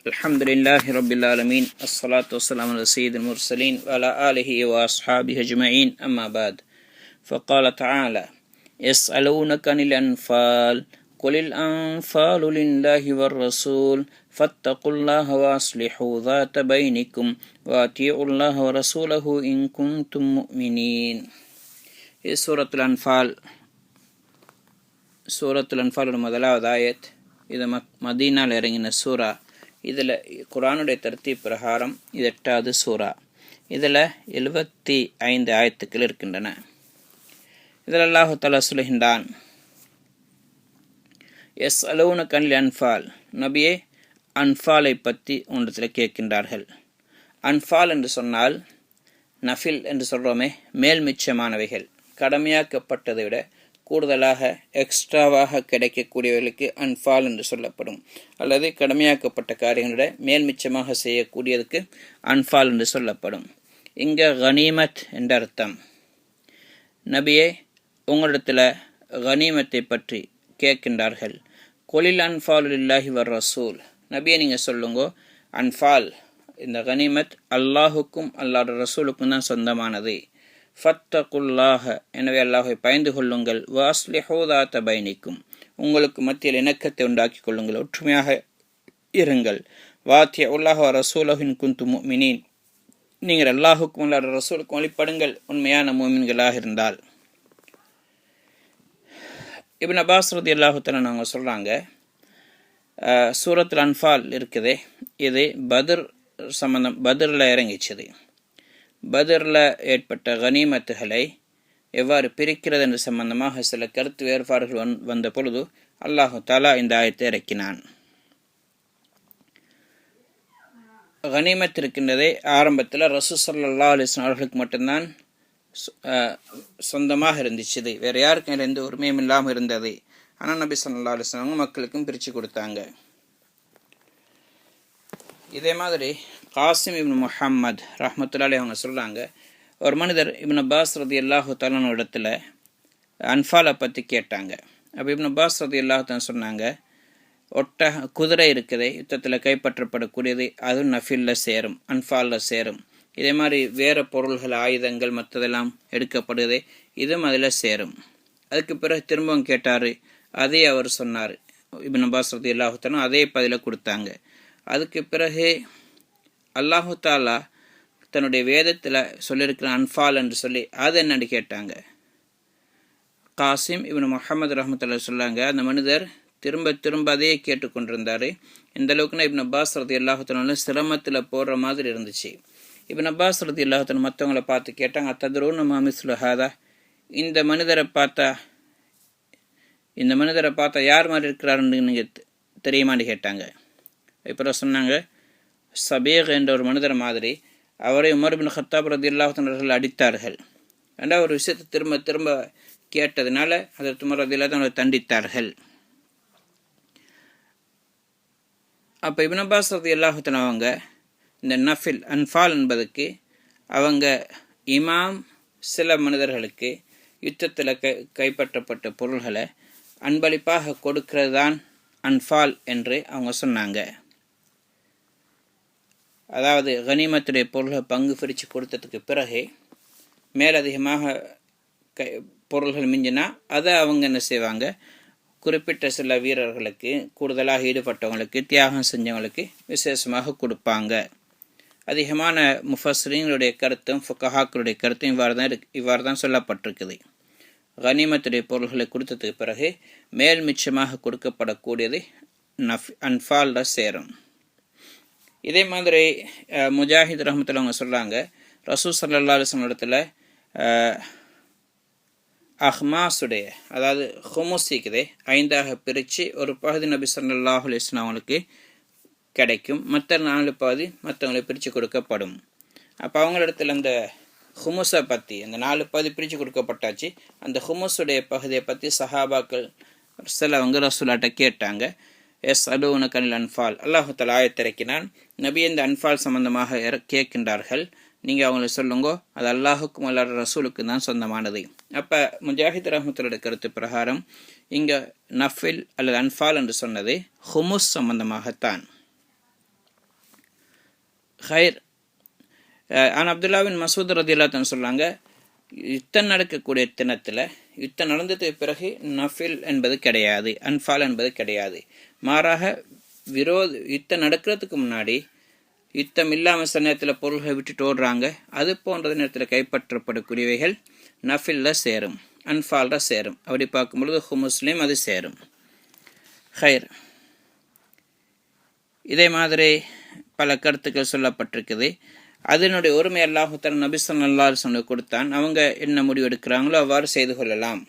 Alhamdulillahi Rabbil Alameen. As-salatu was-salamu ala Sayyidil Mursaleen wa ala alihi wa ashabihi ajma'in. Amma ba'd. فقال تعالى: يسألونك عن الأنفال قل الأنفال لله والرسول فاتقوا الله وأصلحوا ذات بينكم وأطيعوا الله ورسوله إن كنتم مؤمنين. சூரத்துல் அன்ஃபால் முதலாவது ஆயத். இது மதீனாவில் இறங்கின சூரா. இதில் குர்ஆனுடைய தர்த்தீப் பிரகாரம் இது 8வது சூரா. இதில் 75 ஆயத்துக்கள் இருக்கின்றன. இதில் அல்லாஹு தஆலா சொல்கின்றான், யஸ்அலூனக அனில் அன்ஃபால், நபியே அன்ஃபாலை பற்றி உன்னிடத்தில் கேட்கின்றார்கள். அன்ஃபால் என்று சொன்னால் நஃபில் என்று சொல்கிறோமே, மேல் மிச்சமானவைகள், கடமையாக்கப்பட்டதை விட கூடுதலாக எக்ஸ்ட்ராவாக கிடைக்கக்கூடியவர்களுக்கு அன்ஃபால் என்று சொல்லப்படும். அல்லது கடமையாக்கப்பட்ட காரியங்களோட மேல் மிச்சமாக செய்யக்கூடியதுக்கு அன்ஃபால் என்று சொல்லப்படும். இங்கே கனீமத் என்ற அர்த்தம். நபியே உங்களிடத்தில் கனீமத்தை பற்றி கேட்கின்றார்கள். கொலில் அன்ஃபால் லில்லாஹி வர் ரசூல், நபியை நீங்கள் சொல்லுங்கோ, அன்ஃபால் இந்த கனீமத் அல்லாஹுக்கும் அல்லாஹ்வுடைய ரசூலுக்கும் தான் சொந்தமானது. ஃபத்தகுல்லாஹ, எனவே அல்லாஹை பயந்து கொள்ளுங்கள். வஅஸ்லிஹூ ذات பைனிக்கும், உங்களுக்கு மத்தியில் இணக்கத்தை உண்டாக்கி கொள்ளுங்கள், ஒற்றுமையாக இருங்கள். வாத்தியுல்லாஹ வ ரசூலஹு இன் குன்தும் முஃமினீன், நீங்கள் அல்லாஹுக்கும் அல்லாஹ்வுடைய ரசூலுக்கும் வழிபடுங்கள் உண்மையான முஃமின்களாக இருந்தால். இப்னு அப்பாஸ் ரலியல்லாஹு தஆலா அவங்க சொல்கிறாங்க, சூரத்துல் அன்ஃபால் இருக்குதே, இது பத்ரில் இறங்கிச்சது. பத்ரில் ஏற்பட்ட கனீமத்துகளை எவ்வாறு பிரிக்கிறது என்ற சம்பந்தமாக சில கருத்து வேறுபாடுகள் வந்த பொழுது அல்லாஹு தஆலா இந்த ஆயத்தை இறக்கினான். கனீமத் இருக்கின்றதே ஆரம்பத்தில் ரசூல் ஸல்லல்லாஹு அலைஹி வஸல்லம் அவர்களுக்கு மட்டும்தான் சொந்தமாக இருந்துச்சு. வேறு யாருக்கும் எந்த உரிமையும் இல்லாமல் இருந்தது. ஆனால் நபி ஸல்லல்லாஹு அலைஹி வஸல்லம் மக்களுக்கும் பிரித்து கொடுத்தாங்க. இதே மாதிரி காசிம் இப்னு முஹம்மத் ரஹ்மத்துல்லாஹி அவங்க சொல்கிறாங்க, ஒரு மனிதர் இப்னு அப்பாஸ் ரலியல்லாஹு தஆலா இடத்துல அன்ஃபாலை பற்றி கேட்டாங்க. அப்போ இப்னு அப்பாஸ் ரலியல்லாஹு தஆலா சொன்னாங்க, குதிரை இருக்குதே யுத்தத்தில் கைப்பற்றப்படக்கூடியது, அதுவும் நஃபிலில் சேரும், அன்ஃபாலில் சேரும். இதே மாதிரி வேறு பொருள்கள், ஆயுதங்கள் மற்றதெல்லாம் எடுக்கப்படுதே, இதுவும் அதில் சேரும். அதுக்கு பிறகு திரும்பவும் கேட்டார், அதே அவர் சொன்னார். இப்னு அப்பாஸ் ரலியல்லாஹு தஆலா அதே பதிலை கொடுத்தாங்க. அதுக்கு பிறகு அல்லாஹு தாலா தன்னுடைய வேதத்தில் சொல்லியிருக்கிற அன்ஃபால் என்று சொல்லி அது என்னன்னு கேட்டாங்க. காசிம் இப்னு முஹம்மது ரஹ்மத்துல்லாஹி சொல்லாங்க, அந்த மனிதர் திரும்ப திரும்ப அதையே கேட்டுக்கொண்டிருந்தார். இந்த அளவுக்குன்னா இப்னு அப்பாஸ் ரலியல்லாஹு தஆலா சிரமத்தில் போடுற மாதிரி இருந்துச்சு. இப்னு அப்பாஸ் ரலியல்லாஹு தஆலா மற்றவங்களை பார்த்து கேட்டாங்க, அத்தத்ரூன மா மிஸ்லு ஹாதா, இந்த மனிதரை பார்த்தா யார் மாதிரி இருக்கிறாருன்னு நீங்கள் தெரியுமான்னு கேட்டாங்க. இப்போ சொன்னாங்க, சபீக் என்ற ஒரு மனிதர் மாதிரி அவரை உமர் பின் கத்தாப் ரலியல்லாஹு அன்ஹு அவர்கள் அடித்தார்கள். ரெண்டாவது ஒரு விஷயத்தை திரும்ப திரும்ப கேட்டதுனால ஹஜ்ரத் உமர் ரலியல்லாஹு அன்ஹு தண்டித்தார்கள். அப்போ இப்னு அப்பாஸ் ரலியல்லாஹு அன்ஹு அவங்க இந்த நஃபில் அன்ஃபால் என்பதுக்கு அவங்க இமாம் சில மனிதர்களுக்கு யுத்தத்தில் கைப்பற்றப்பட்ட பொருள்களை அன்பளிப்பாக கொடுக்கிறது தான் அன்ஃபால் என்று அவங்க சொன்னாங்க. அதாவது கனிமத்துடைய பொருள்களை பங்கு பிரித்து கொடுத்ததுக்கு பிறகு மேலதிகமாக பொருள்கள் மிஞ்சினா அதை அவங்க என்ன செய்வாங்க, குறிப்பிட்ட சில வீரர்களுக்கு, கூடுதலாக ஈடுபட்டவங்களுக்கு, தியாகம் செஞ்சவங்களுக்கு விசேஷமாக கொடுப்பாங்க. அதிகமான முஃபஸ்ஸிரீன்களுடைய கருத்தும் ஃபுகஹாக்களுடைய கருத்தும் இவ்வாறு தான் சொல்லப்பட்டிருக்குது. கனிமத்துடைய பொருள்களை கொடுத்ததுக்கு பிறகு மேல் மிச்சமாக கொடுக்கப்படக்கூடியது அன்ஃபாலில் சேரும். இதே மாதிரி முஜாஹித் ரஹ்மத்துல்லாஹி அவங்க சொல்கிறாங்க, ரசூல் ஸல்லல்லாஹு அலைஹி வஸல்லம் இடத்துல அஹ்மாஸுடைய, அதாவது ஹுமுஸிக்குதே 5ஆக பிரித்து ஒரு பகுதி நபி ஸல்லல்லாஹு அலைஹி வஸல்லம் அவங்களுக்கு கிடைக்கும், மற்ற 4 பகுதி மற்றவங்களுக்கு பிரித்து கொடுக்கப்படும். அப்போ அவங்களிடத்துல அந்த ஹுமுஸை பற்றி, அந்த 4 பகுதி பிரித்து கொடுக்கப்பட்டாச்சு, அந்த ஹுமுஸுடைய பகுதியை பற்றி சஹாபாக்கள் சிலவங்க ரசூலாட்ட கேட்டாங்க. யஸ்அலூனக அனில் அன்ஃபால், அல்லாஹு தஆலா ஆயத்திறக்கினான், நபி இந்த அன்ஃபால் சம்பந்தமாக கேட்கின்றார்கள், நீங்கள் அவங்களுக்கு சொல்லுங்கோ, அது அல்லாஹுக்கும் அல்லாஹ்வுடைய ரசூலுக்கும் தான் சொந்தமானது. அப்போ முஜாஹித் ரஹ்மத்துல்லாஹி கருத்து பிரகாரம் இங்கே நஃபில் அல்லது அன்ஃபால் என்று சொன்னது ஹுமுஸ் சம்பந்தமாகத்தான். ஹைர் அப்துல்லாவின் மசூத் ரதியல்லாஹு சொல்கிறாங்க, யுத்தம் நடக்கக்கூடிய தினத்தில் யுத்தம் நடந்ததுக்கு பிறகு நஃபில் என்பது கிடையாது, அன்ஃபால் என்பது கிடையாது. மாறாக யுத்தம் நடக்கிறதுக்கு முன்னாடி யுத்தம் இல்லாமல் சில நேரத்தில் பொருள்களை விட்டுட்டு ஓடுறாங்க, அது போன்ற நேரத்தில் கைப்பற்றப்படக்கூடியவைகள் நஃபில்ல சேரும், அன்ஃபால்ல சேரும். அப்படி பார்க்கும்பொழுது ஹுமுஸ்லையும் அது சேரும். ஹைர் இதே மாதிரி பல கருத்துக்கள் சொல்லப்பட்டிருக்குது. அதனுடைய உரிமை அல்லாஹ் தஆலா நபி ஸல்லல்லாஹு அலைஹி வஸல்லம் கொடுத்தான். அவங்க என்ன முடிவு எடுக்கிறாங்களோ அவ்வாறு செய்து கொள்ளலாம்.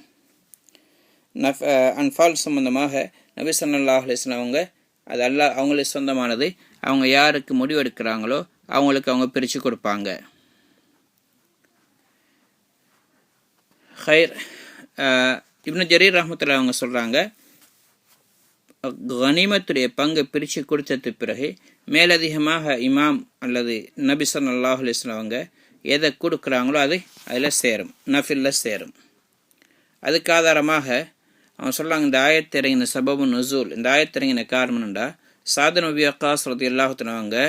அன்ஃபால் சம்பந்தமாக நபி ஸல்லல்லாஹு அலைஹி வஸல்லம் அவங்க அது அல்லாஹ் அவங்களுக்கு சொந்தமானது. அவங்க யாருக்கு முடிவு எடுக்கிறாங்களோ அவங்களுக்கு அவங்க பிரித்து கொடுப்பாங்க. ஹைர் இப்னு ஜரீர் ரஹ்மத்துல்லாஹி அவங்க சொல்கிறாங்க, கனிமத்துடைய பங்கு பிரித்து கொடுத்தது பிறகு மேலதிகமாக இமாம் அல்லது நபி ஸல்லல்லாஹு அலைஹி வஸல்லம் அவங்க எதை கொடுக்குறாங்களோ அது அதில் சேரும், நஃபில்ல சேரும். அதுக்கு ஆதாரமாக அவங்க சொல்கிறாங்க, இந்த ஆயத்திறங்கின சபபு நுசூல், இந்த ஆயத்திறங்கின காரணம்டா சாத் பின் அபீ வக்காஸ் ரலியல்லாஹு தஆலா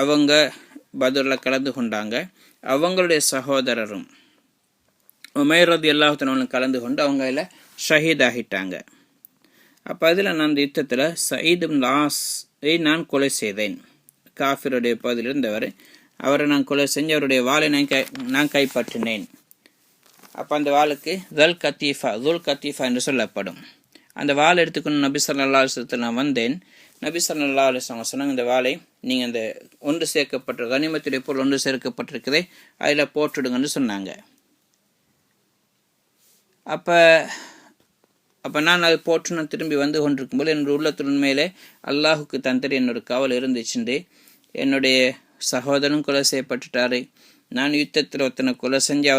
அவங்க பத்ரில் கலந்து கொண்டாங்க. அவங்களுடைய சகோதரரும் உமைர் ரலியல்லாஹு தஆலா கலந்து கொண்டு அவங்க அதில் ஷஹீத் ஆகிட்டாங்க. அப்போ அதில் நான் அந்த யுத்தத்தில் சயீத் இப்னு ஆஸை நான் கொலை செய்தேன். காஃபிருடைய பகுதியில் இருந்தவர், அவரை நான் கொலை செஞ்சு அவருடைய வாளை நான் கைப்பற்றினேன். அப்போ அந்த வாளுக்கு துல் கத்தீஃபா என்று சொல்லப்படும். அந்த வாளை எடுத்துக்கொண்டு நபி ஸல்லல்லாஹு அலைஹி வஸல்லம் நான் வந்தேன். நபி ஸல்லல்லாஹு அலைஹி வஸல்லம் சொன்னாங்க, இந்த வாளை நீங்கள் அந்த ஒன்று சேர்க்கப்பட்ட கனிமத்துடைய பொருள் ஒன்று சேர்க்கப்பட்டிருக்குதே அதில் போட்டுடுங்கன்னு சொன்னாங்க. அப்போ நான் அதை போட்டு நான் திரும்பி வந்து கொண்டிருக்கும்போது என்னுடைய உள்ளத்தின் மேலே அல்லாஹுக்கு தந்தரி என்னோட கவலை இருந்துச்சுண்டு, என்னுடைய சகோதரன் கொலை செய்யப்பட்டுட்டாரு, நான் யுத்தத்தில் ஒருத்தனை கொலை செஞ்சு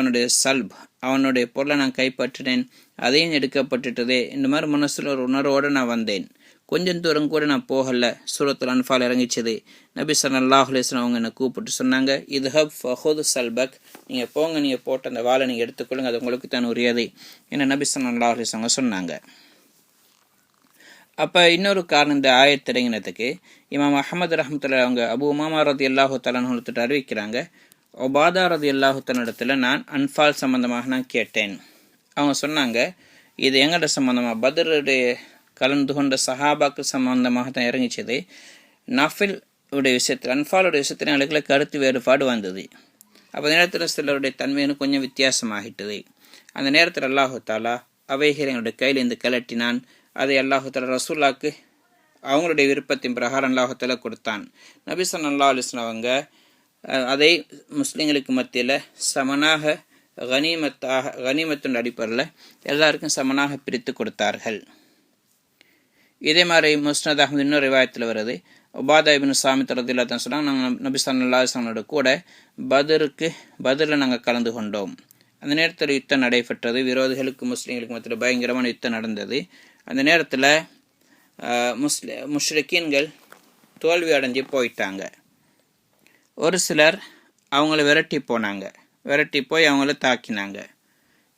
அவனுடைய பொருளை நான் கைப்பற்றினேன், அதையும் எடுக்கப்பட்டுட்டதே. இந்த மாதிரி மனசில் ஒரு உணர்வோடு நான் வந்தேன். கொஞ்சம் தூரம் கூட நான் போகலை. சூரத்துல் அன்ஃபால் இறங்கிச்சது. நபி ஸல்லல்லாஹு அலைஹி வஸல்லம் அவங்க என்னை கூப்பிட்டு சொன்னாங்க, இதுஹப் ஃபஹுத் சல்பக், நீங்கள் போங்க, நீங்கள் போட்ட அந்த வாளை நீங்கள் எடுத்துக்கொள்ளுங்க, அது உங்களுக்கு தான் உரியது என்ன நபி ஸல்லல்லாஹு அலைஹி வஸல்லம் சொன்னாங்க. அப்போ இன்னொரு காரணம், இந்த ஆயத்திறங்கினதுக்கு இமாம் அஹ்மது ரஹ்மத்துல்லாஹி அவங்க அபூ உமாமா ரலியல்லாஹு தஆலா அன்ஹு அறிவிக்கிறாங்க, உபாதா ரலியல்லாஹு தஆலா இடத்துல நான் அன்ஃபால் சம்பந்தமாக நான் கேட்டேன். அவங்க சொன்னாங்க, இது எங்கள்ட சம்பந்தமாக பத்ருடைய கலந்து கொண்ட சஹாபாக்கள் சம்பந்தமாக தான் இறங்கிச்சது. நஃபில் உடைய விஷயத்தில் அன்ஃபாலுடைய விஷயத்தில் எங்களுக்குள்ள கருத்து வேறுபாடு வந்தது. அப்போ நேரத்தில் சிலருடைய தன்மைன்னு கொஞ்சம் வித்தியாசமாகிட்டது. அந்த நேரத்தில் அல்லாஹு தாலா அவைகள் எங்களுடைய கையில் இருந்து கலட்டினான். அதை அல்லாஹு தாலா ரசூலுல்லாஹ்க்கு அவங்களுடைய விருப்பத்தின் பிரகாரம் அல்லாஹு தாலா கொடுத்தான். நபி ஸல்லல்லாஹு அலைஹி வஸல்லம் அவங்க அதை முஸ்லீம்களுக்கு மத்தியில் சமனாக கனிமத்தின் அடிப்படையில் எல்லாருக்கும் சமனாக பிரித்து கொடுத்தார்கள். இதே மாதிரி முஸ்னத் அஹ்மது இன்னொரு ரிவாயத்தில் வருது, உபாதா இப்னு சாமித் ரலியல்லாஹு அன்ஹு சொன்னாங்க, நாங்கள் நபி ஸல்லல்லாஹு அலைஹி வஸல்லம் கூட பத்ரில் நாங்கள் கலந்து கொண்டோம். அந்த நேரத்தில் யுத்தம் நடைபெற்றது. விரோதிகளுக்கு முஸ்லீம்களுக்கு மத்தியில் பயங்கரமான யுத்தம் நடந்தது. அந்த நேரத்தில் முஷ்ரிக்கீன்கள் தோல்வி அடைஞ்சு போயிட்டாங்க. ஒரு சிலர் அவங்கள விரட்டி போய் அவங்கள தாக்கினாங்க.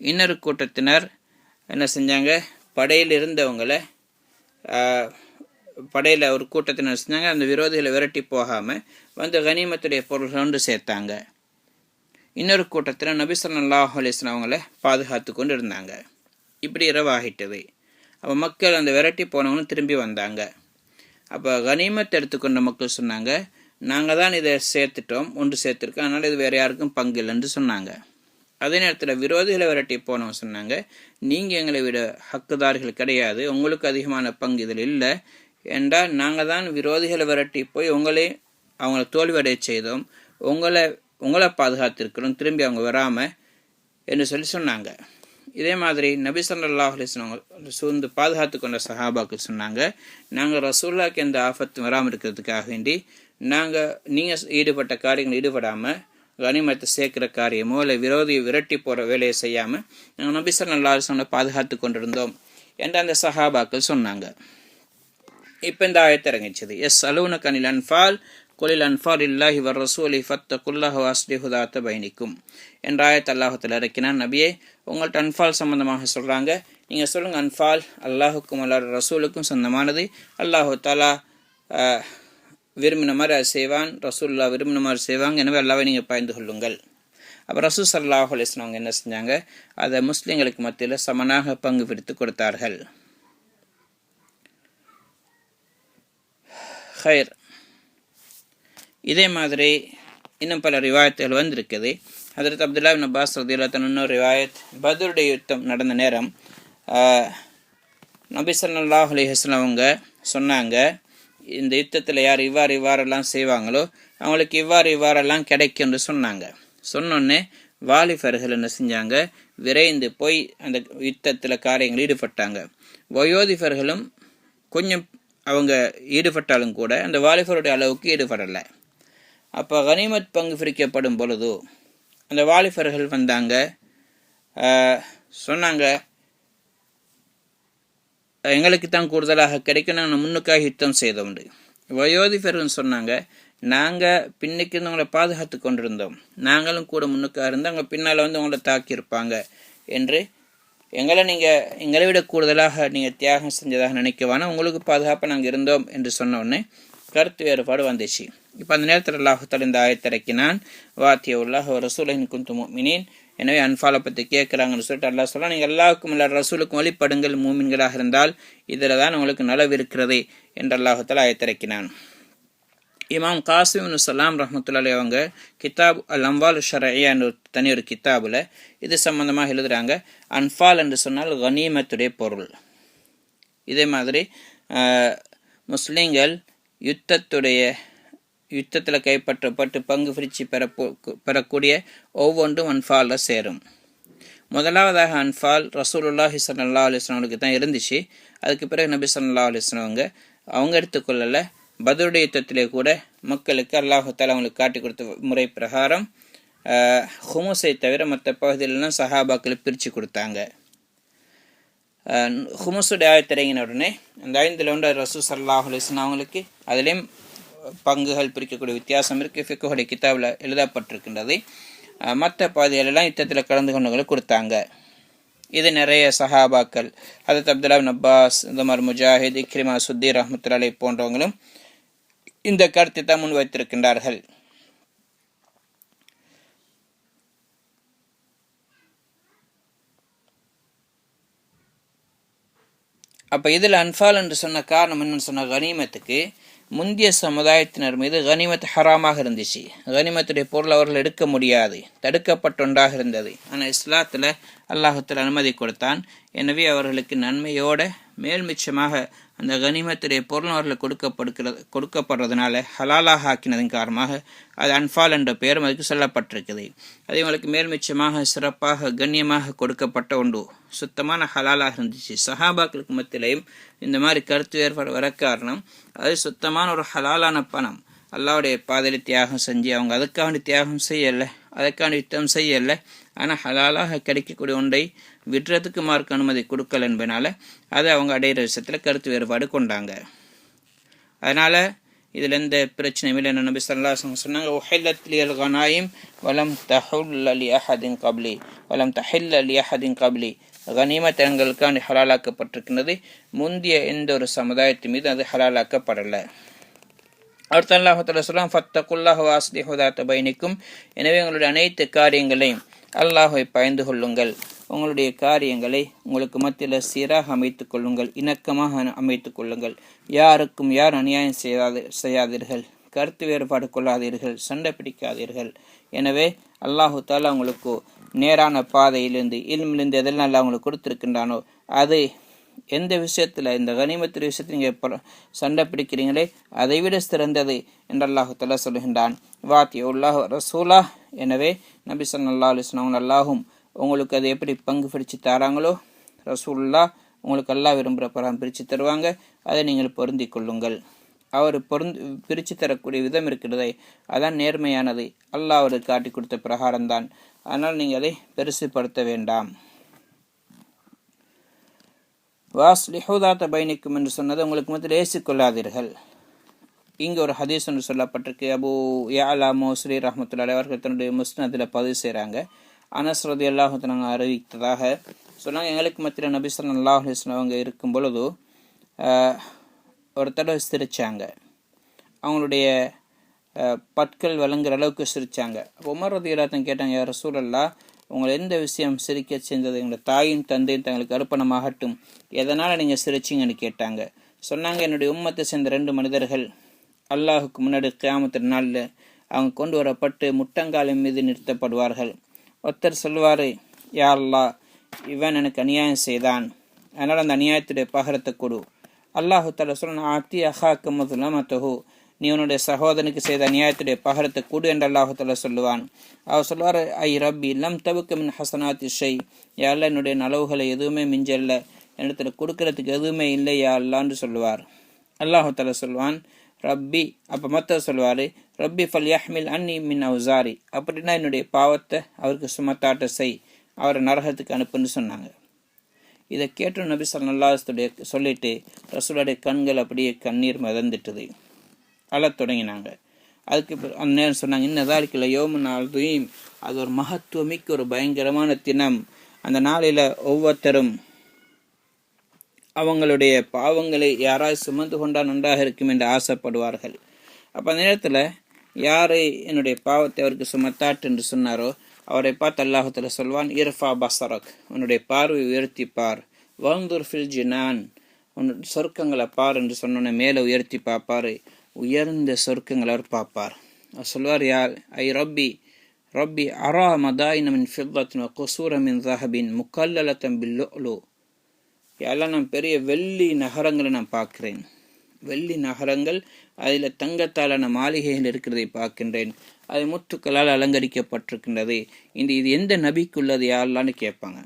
இன்னொரு கூட்டத்தினர் என்ன செஞ்சாங்க, படையில் இருந்தவங்களை படையில் ஒரு கூட்டத்தினர் செஞ்சாங்க, அந்த விரோதிகளை விரட்டி போகாமல் வந்து கனிமத்துடைய பொருள்கள் ஒன்று சேர்த்தாங்க. இன்னொரு கூட்டத்தில் நபி ஸல்லல்லாஹு அலைஹி வஸல்லம் அவங்கள பாதுகாத்து கொண்டு இருந்தாங்க. இப்படி இரவாகிட்டது. அப்போ மக்கள் அந்த விரட்டி போனவங்களும் திரும்பி வந்தாங்க. அப்போ கனிமத்தை எடுத்துக்கொண்ட மக்கள் சொன்னாங்க, நாங்கள் தான் இதை ஒன்று சேர்த்துருக்கோம், அதனால் இது வேறு யாருக்கும் பங்கு இல்லைன்னு சொன்னாங்க. அதே நேரத்தில் விரோதிகளை விரட்டி போனவங்க சொன்னாங்க, நீங்கள் எங்களை விட ஹக்குதாரிகள் கிடையாது, உங்களுக்கு அதிகமான பங்கு இதில் இல்லை என்றால் நாங்கள் தான் விரோதிகளை விரட்டி போய் அவங்கள தோல்வியடைய செய்தோம், உங்களை பாதுகாத்திருக்கிறோம், திரும்பி அவங்க வராமல் என்று சொன்னாங்க. இதே மாதிரி நபி ஸல்லல்லாஹு அலைஹி வஸல்லம் சூழ்ந்து பாதுகாத்து கொண்ட சஹாபாக்கள் சொன்னாங்க, நாங்கள் ரசூலுல்லாஹ்க்கு எந்த ஆபத்து வராமல் இருக்கிறதுக்காக வேண்டி நீங்கள் ஈடுபட்ட காரியங்கள் ஈடுபடாமல் கனிமத்தை சேர்க்கிற காரியமோ இல்லை விரோதியை விரட்டி போகிற வேலையை செய்யாமல் நாங்கள் நபி ஸல்லல்லாஹு அலைஹி வஸல்லம் பாதுகாத்து கொண்டிருந்தோம் என்று அந்த சஹாபாக்கள் சொன்னாங்க. இப்போ இந்த ஆயத்து இறங்கிச்சது, யஸ்அலூனக அனில் அன்ஃபால் குலில் அன்ஃபால் இல்லாஹி வர் ரசூலி ஃபத்தகுல்லாஹ வஅஸ்லிஹு ذات பைனிக்கும் என்ற ஆயத்தை அல்லாஹ் தஆலா இறக்கினான். நபியே, உங்கள்கிட்ட அன்ஃபால் சம்பந்தமாக சொல்கிறாங்க, நீங்கள் சொல்லுங்கள், அன்ஃபால் அல்லாஹுக்கும் அல்லாஹ் ரசூலுக்கும் சொந்தமானது. அல்லாஹு தஆலா விரும்பின மாதிரி அது செய்வான், ரசூல்லா விரும்பின மாதிரி செய்வாங்க. எனவே அல்லாஹ்வை நீங்கள் பயந்து கொள்ளுங்கள். அப்போ ரசூல் ஸல்லல்லாஹு அலைஹி வஸல்லம் அவங்க என்ன செஞ்சாங்க, அதை முஸ்லீம்களுக்கு மத்தியில் சமனாக பங்கு பிரித்து கொடுத்தார்கள். ஹைர். இதே மாதிரி இன்னும் பல ரிவாயத்துகள் வந்திருக்குது. ஹதரத் அப்துல்லா இப்னு அப்பாஸ் ரலியல்லாஹு அன்ஹு இன்னொரு ரிவாயத், பத்ருடைய யுத்தம் நடந்த நேரம் நபி ஸல்லல்லாஹு அலைஹி வஸல்லம் அவங்க சொன்னாங்க, இந்த யுத்தத்தில் யார் இவ்வாறெல்லாம் செய்வாங்களோ அவங்களுக்கு இவ்வாறெல்லாம் கிடைக்கும் என்று சொன்னாங்க. சொன்னோடனே வாலிபர்கள் என்ன செஞ்சாங்க, விரைந்து போய் அந்த யுத்தத்தில் காரியங்கள் ஈடுபட்டாங்க. வயோதிபர்களும் கொஞ்சம் அவங்க ஈடுபட்டாலும் கூட அந்த வாலிபருடைய அளவுக்கு ஈடுபடலை. அப்போ கனிமத் பங்கு பிரிக்கப்படும் பொழுது அந்த வாலிபர்கள் வந்தாங்க, சொன்னாங்க எங்களுக்கு தான் கூடுதலாக கிடைக்கும், நாங்கள் முன்னுக்காக யுத்தம் செய்தோம். வயோதிபர்கள் சொன்னாங்க, நாங்கள் பின்னுக்கு இருந்து உங்களை பாதுகாத்து கொண்டிருந்தோம், நாங்களும் கூட முன்னுக்காக இருந்து அவங்க பின்னால் வந்து உங்களை தாக்கியிருப்பாங்க என்று, எங்களை விட கூடுதலாக நீங்கள் தியாகம் செஞ்சதாக நினைக்கவானா, உங்களுக்கு பாதுகாப்பாக நாங்கள் இருந்தோம் என்று சொன்ன உடனே கருத்து வேறுபாடு வந்துச்சு. இப்போ அந்த நேரத்தில் அல்லாஹ் தஆலா இந்த ஆயத்திறக்கினான், வாத்தியவுல்லாஹ் வ ரசூலஹு இன் குன்தும் முஃமினீன். எனவே அன்ஃபாலை பற்றி கேட்குறாங்கன்னு சொல்லிட்டு அல்லாஹ் சொல்ல, நீங்கள் அல்லாஹ்வுக்கும் அல்லா ரசூலுக்கும் வழிபடுங்கள் மூமின்களாக இருந்தால், இதில் தான் உங்களுக்கு நலவு இருக்கிறது என்று அல்லாஹ் தஆலா ஆயத்திறக்கினான். இமாம் காசிம் இப்னு ஸலாம் ரஹ்மத்துல்லாஹி அவங்க கிதாப் அல் அம்வால் ஷர்இய்யா என்ற தனி ஒரு கிதாபில் இது சம்பந்தமாக எழுதுகிறாங்க. அன்ஃபால் என்று சொன்னால் கனீமத்துடைய பொருள். இதே மாதிரி முஸ்லீம்கள் யுத்தத்தில் கைப்பற்றப்பட்டு பங்கு பிரித்து பெறக்கூடிய ஒவ்வொன்றும் அன்ஃபாலில் சேரும். முதலாவதாக அன்ஃபால் ரசூலுல்லாஹி ஸல்லல்லாஹு அலைஹி வஸல்லம் தான் இருந்துச்சு. அதுக்கு பிறகு நபி ஸல்லல்லாஹு அலைஹி வஸல்லம் அவங்க எடுத்துக்கொள்ளலை. பத்ருடைய யுத்தத்திலே கூட மக்களுக்கு அல்லாஹ் தஆலா அவங்களுக்கு காட்டி கொடுத்த முறை பிரகாரம் ஹுமுஸை தவிர மற்ற பகுதியிலெல்லாம் சஹாபாக்களை பிரித்து கொடுத்தாங்க. ஹுமுஸுடைய ஆயத்திறங்கின உடனே அந்த 5 ரசூல் ஸல்லல்லாஹு அலைஹி வஸல்லம் அவங்களுக்கு அதிலையும் பங்குகள் பிரிக்கக்கூடிய வித்தியாசம் இருக்குது. ஃபிக்ஹுடைய கிதாபில் எழுதப்பட்டிருக்கின்றது. மற்ற பகுதிகளெல்லாம் யுத்தத்தில் கலந்து கொண்டவங்களுக்கு கொடுத்தாங்க. இது நிறைய சஹாபாக்கள், ஹதரத் அப்துல்லா இப்னு அப்பாஸ், இந்த மாதிரி முஜாஹித், இக்ரிமா, சுத்தி ரஹ்மத்துல்லாஹி அலைஹி போன்றவங்களும் இந்த கருத்தை தான் முன் வைத்திருக்கின்றார்கள். அப்போ இதில் அன்ஃபால் என்று சொன்ன காரணம் என்னன்னு சொன்ன, கனிமத்துக்கு முந்திய சமுதாயத்தினர் மீது கனிமத் ஹராமாக இருந்துச்சு. கனிமத்துடைய பொருள் அவர்கள் எடுக்க முடியாது, தடுக்கப்பட்ட ஒன்றாக இருந்தது. ஆனால் இஸ்லாத்தில் அல்லாஹுத்தாலா அனுமதி கொடுத்தான். எனவே அவர்களுக்கு நன்மையோட மேல் மிச்சமாக அந்த கனிமத்துடைய பொருள் அவர்களுக்கு கொடுக்கப்படுறதுனால ஹலாலாக ஆக்கினதன் காரணமாக அது அன்ஃபால் என்ற பெயரும் அதுக்கு சொல்லப்பட்டிருக்குது. அது இவங்களுக்கு மேல் மிச்சமாக சிறப்பாக கண்ணியமாக கொடுக்கப்பட்ட ஒன்று, சுத்தமான ஹலாலாக இருந்துச்சு. சஹாபாக்களுக்கு மத்தியிலையும் இந்த மாதிரி கருத்து வேறுபாடு வர காரணம், அது சுத்தமான ஒரு ஹலாலான பணம், அல்லாஹ்வுடைய பாதையில் தியாகம் செஞ்சு அவங்க அதுக்காண்டி தியாகம் செய்யலை, அதுக்காண்டி யுத்தம் செய்யலை. ஆனால் ஹலாலாக கிடைக்கக்கூடிய ஒன்றை விடுறதுக்கு மார்க் அனுமதி கொடுக்கல என்பதனால அதை அவங்க அடையிற விஷயத்தில் கருத்து வேறுபாடு கொண்டாங்க. அதனால் இதில் எந்த பிரச்சனையும் இல்லை. நபி ஸல்லல்லாஹு அலைஹி வஸல்லம் சொன்னாங்க, உஹில்லத் லியல் கனாயிம் வலம் தஹுல்ல லி அஹதின் கப்லி வலம் தஹில்ல லி அஹதின் கப்லி. கனிமத் எங்களுக்காண்டி ஹலாலாக்கப்பட்டிருக்கின்றது, முந்திய எந்த ஒரு சமுதாயத்தின் மீது அது ஹலாலாக்கப்படலை. அடுத்த அல்லாஹ் தஆலா சொல்றான், ஃபத்தகுல்லாஹ வஅஸ்லிஹு ذات பைனிக்கும். எனவே உங்களுடைய அனைத்து காரியங்களையும் அல்லாஹ்வை பயந்து கொள்ளுங்கள், உங்களுடைய காரியங்களை உங்களுக்கு மத்தியில் சீராக அமைத்துக் கொள்ளுங்கள், இணக்கமாக அமைத்துக் கொள்ளுங்கள். யாருக்கும் யார் அநியாயம் செய்யாதீர்கள், கருத்து வேறுபாடு கொள்ளாதீர்கள், சண்டை பிடிக்காதீர்கள். எனவே அல்லாஹு தஆலா உங்களுக்கு நேரான பாதையிலிருந்து இல்மிலிருந்து எதெல்லாம் அல்லாஹ் உங்களுக்கு கொடுத்திருக்கின்றானோ அது எந்த விஷயத்தில், இந்த கனிமத்து விஷயத்தில் நீங்கள் சண்டை பிடிக்கிறீங்களே அதை விட சிறந்தது என்று அல்லாஹு தஆலா சொல்கின்றான். வாத்தியுல்லாஹ் ரசூலா. எனவே நபி ஸல்லல்லாஹு அலைஹி வஸல்லம் அல்லாஹும் உங்களுக்கு அதை எப்படி பங்கு பிரித்து தராங்களோ ரசூலுல்லாஹ் உங்களுக்கு அல்லாஹ் விரும்புகிற பரம் பிரித்து தருவாங்க. அதை நீங்கள் பொருந்தி கொள்ளுங்கள். அவர் பிரித்து தரக்கூடிய விதம் இருக்கிறதே அதான் நேர்மையானது, அல்லாஹ் அவருக்கு காட்டி கொடுத்த பிரகாரம்தான். அதனால் நீங்கள் அதை பெருசுப்படுத்த வேண்டாம். வாஸ்லிஹு ذات பைனிக்கும் என்று சொன்னது உங்களுக்கு மத்தியில் ஏசிக்கொள்ளாதீர்கள். இங்கே ஒரு ஹதீஸ் ஒன்று சொல்லப்பட்டிருக்கு. அபு யஅலா மௌஸ்லி ரஹ்மத்துல்லாஹி அவர்கள் தன்னுடைய முஸ்னதில் பதிவு செய்கிறாங்க. அனஸ் ரலியல்லாஹு அன்ஹு அறிவித்ததாக சொன்னாங்க, எங்களுக்கு மத்தியில் நபி ஸல்லல்லாஹு அலைஹி வஸல்லம் அவங்க இருக்கும் பொழுது ஒரு தடவை சிரிச்சாங்க. அவங்களுடைய பற்கள் வழங்குற அளவுக்கு சிரித்தாங்க. அப்போ உமர் ரலியல்லாஹு கேட்டாங்க, யா ரசூலல்லாஹ், உங்களை எந்த விஷயம் சிரிக்க செஞ்சது? எங்களோட தாயும் தந்தையும் தங்களுக்கு அர்ப்பணமாகட்டும், எதனால் நீங்கள் சிரிச்சிங்கன்னு கேட்டாங்க. சொன்னாங்க, என்னுடைய உம்மத்தை சேர்ந்த 2 மனிதர்கள் அல்லாஹுக்கு முன்னாடி கியாமத்து நாளில் அவங்க கொண்டு வரப்பட்டு முட்டங்காலின் மீது நிறுத்தப்படுவார்கள். ஒருத்தர் சொல்வார், யா அல்லாஹ், இவன் எனக்கு அநியாயம் செய்தான், அதனால் அந்த அநியாயத்துடைய பகரத்தை கொடு. அல்லாஹு தஆலா சொல்றான், ஆத்தி அஹாக்க மதுலமதஹு, நீ உன்னுடைய சகோதரனுக்கு செய்த அநியாயத்துடைய பகரத்தை கொடு என்று அல்லாஹு தஆலா சொல்லுவான். அவர் சொல்வார், ஐ ரப்பி லம் தபுக்க மின் ஹசனாத்தி ஷை, யா அல்லாஹ், என்னுடைய நலவுகளை எதுவுமே மிஞ்சல்ல, என்னிடத்துல கொடுக்கறதுக்கு எதுவுமே இல்லை யா அல்லாஹ்னு சொல்லுவார். அல்லாஹு தஆலா சொல்வான், ரப்பி, அப்போ மற்ற சொல்வார், ரப்பி ஃபல் யஹ்மில் அன்னி மின் அவுசாரி, அப்படின்னா என்னுடைய பாவத்தை அவருக்கு சுமத்தாட்ட செய், அவரை நரகத்துக்கு அனுப்புன்னு சொன்னாங்க. இதை கேட்டு நபி ஸல்லல்லாஹு அலைஹி வஸல்லம் சொல்லிட்டு ரசூலுடைய கண்கள் அப்படியே கண்ணீர் மிதந்துட்டுது, அழத் தொடங்கினாங்க. அதுக்கு அந்த நேரம் சொன்னாங்க, இன்னதாலிக்கல யோமு நாள்தும், அது ஒரு மகத்துவமிக்க ஒரு பயங்கரமான தினம். அந்த நாளில் ஒவ்வொருத்தரும் அவங்களுடைய பாவங்களை யாராவது சுமந்து கொண்டால் நன்றாக இருக்கும் என்று ஆசைப்படுவார்கள். அப்போ அந்த நேரத்தில் யார் என்னுடைய பாவத்தை அவருக்கு சுமத்தாட்டு என்று சொன்னாரோ அவரை பார்த்து அல்லாஹ் தஆலா சொல்வான், இர்ஃபா பஸரக், உன்னுடைய பார்வை உயர்த்தி பார், வன்துர் ஃபில் ஜினான், உன்னுடைய சொர்க்கங்களை பார் என்று சொன்னோன்னே மேலே உயர்த்தி பார்ப்பார், உயர்ந்த சொர்க்கங்களை அவர் பார்ப்பார். அவர் சொல்வார், யார் ஐ ரப்பி ரப்பி அரா மதாயின மின் ஃபித்தத்தின் குசூர மின் ஸஹபின் முக்கல்லலத்தன் பில் லுஅ்லு, எல்லாம் நான் பெரிய வெள்ளி நகரங்களை நான் பார்க்கிறேன், வெள்ளி நகரங்கள், அதில் தங்கத்தாலான மாளிகைகள் இருக்கிறதை பார்க்கின்றேன், அது முத்துக்களால் அலங்கரிக்கப்பட்டிருக்கின்றது. இது எந்த நபிக்குள்ளது யாரெல்லான்னு கேட்பாங்க,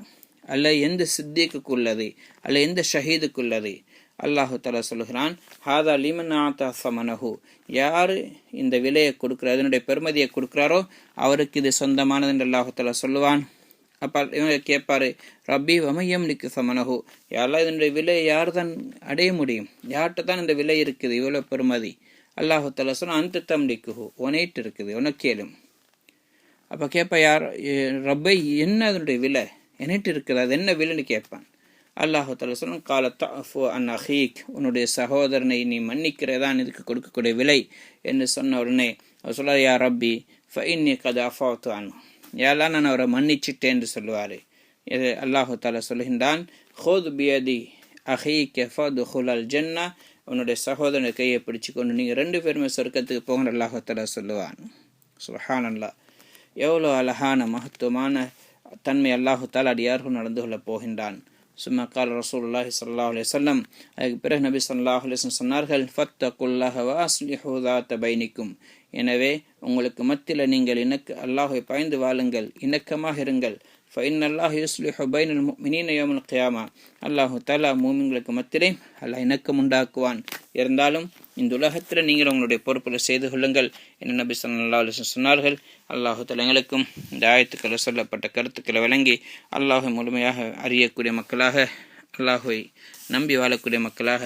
அல்ல எந்த சித்திக்குள்ளது, அல்ல எந்த ஷஹீதுக்குள்ளது. அல்லாஹு தஆலா சொல்கிறான், ஹாதா லிமன் ஆதா ஸமனஹு, யார் இந்த விலையை கொடுக்குறாரு, அதனுடைய பெருமதியை கொடுக்குறாரோ அவருக்கு இது சொந்தமானது என்று அல்லாஹு தஆலா சொல்லுவான். அப்போ இவங்க கேட்பாரு, ரப்பி வமையம் லிக்கு சமனஹு, யாரெல்லாம் இதனுடைய விலை யார் தான் அடைய முடியும், யார்கிட்ட தான் இந்த விலை இருக்குது, இவ்வளோ பெருமதி. அல்லாஹு தஆலா சொன்ன, அந்த தம்லிக்குஹு, உனைட்டு இருக்குது, உனக்கேலும். அப்போ கேட்பா, யார் ரப்பை, என்ன அதனுடைய விலை, என்னட்டு இருக்குது, அது என்ன விலைன்னு கேட்பான். அல்லாஹு தஆலா சொன்ன, கால தஃபு அன் அஹீக், உன்னுடைய சகோதரனை நீ மன்னிக்கிறதான் இதுக்கு கொடுக்கக்கூடிய விலை என்று சொன்ன உடனே அவர் சொல்றார், யா ரப்பி ஃபஇன்னி கத் அஃபவ்து அன்ஹு, யாரெல்லாம் நான் அவரை மன்னிச்சிட்டேன் என்று சொல்லுவார். இது அல்லாஹு தஆலா சொல்கின்றான், ஹுத் பியதி அஹீக ஃபதுஹுல் ஜன்னா, உன்னுடைய சகோதரனை கையை பிடிச்சு கொண்டு நீங்கள் 2 பேருமே சொர்க்கத்துக்கு போகிற அல்லாஹு தஆலா சொல்லுவான். சுப்ஹானல்லாஹ், எவ்வளோ அழகான மகத்துவமான தன்மை அல்லாஹு தஆலா அடியார்கள் நடந்து கொள்ள போகின்றான். சும்மா கால ரசூலுல்லாஹி ஸல்லல்லாஹு அலைஹி வஸல்லம், அதுக்கு பிறகு நபி ஸல்லல்லாஹு அலைஹி வஸல்லம் சொன்னார்கள், ஃபத்தகுல்லாஹ வ அஸ்லிஹு ஸாத பைனிக்கும், எனவே உங்களுக்கு மத்தியில் நீங்கள் அல்லாஹ்வை பயந்து வாழுங்கள், இணக்கமாக இருங்கள். ஃபஇன்னல்லாஹ யுஸ்லிஹு பைனல் முஃமினீன யௌமல் கியாமா, அல்லாஹு தஆலா மூமின்களுக்கு மத்தியிலே அல்லாஹ் இணக்கம் உண்டாக்குவான். இருந்தாலும் இந்த உலகத்தில் நீங்கள் உங்களுடைய பொறுப்புகளை செய்து கொள்ளுங்கள் என்று நபி ஸல்லல்லாஹு அலைஹி வஸல்லம் சொன்னார்கள். அல்லாஹு தஆலா எங்களுக்கும் இந்த ஆயத்துக்களை சொல்லப்பட்ட கருத்துக்களை வழங்கி அல்லாஹை முழுமையாக அறியக்கூடிய மக்களாக, அல்லாஹுவை நம்பி வாழக்கூடிய மக்களாக,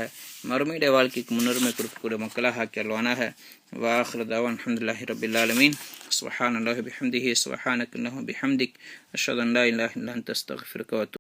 மறுமையுடைய வாழ்க்கைக்கு முன்னுரிமை கொடுக்கக்கூடிய மக்களாக ஆக்கி அல்வானாக. வாஹிரு தஅவானா அல்ஹம்துலில்லாஹி ரப்பில் ஆலமீன். சுப்ஹானல்லாஹி பிஹம்திஹி சுப்ஹானக அல்லாஹும்ம பிஹம்திக் அஷ்ஹது அன் லா இலாஹா இல்லா அன்த அஸ்தக்ஃபிருக வ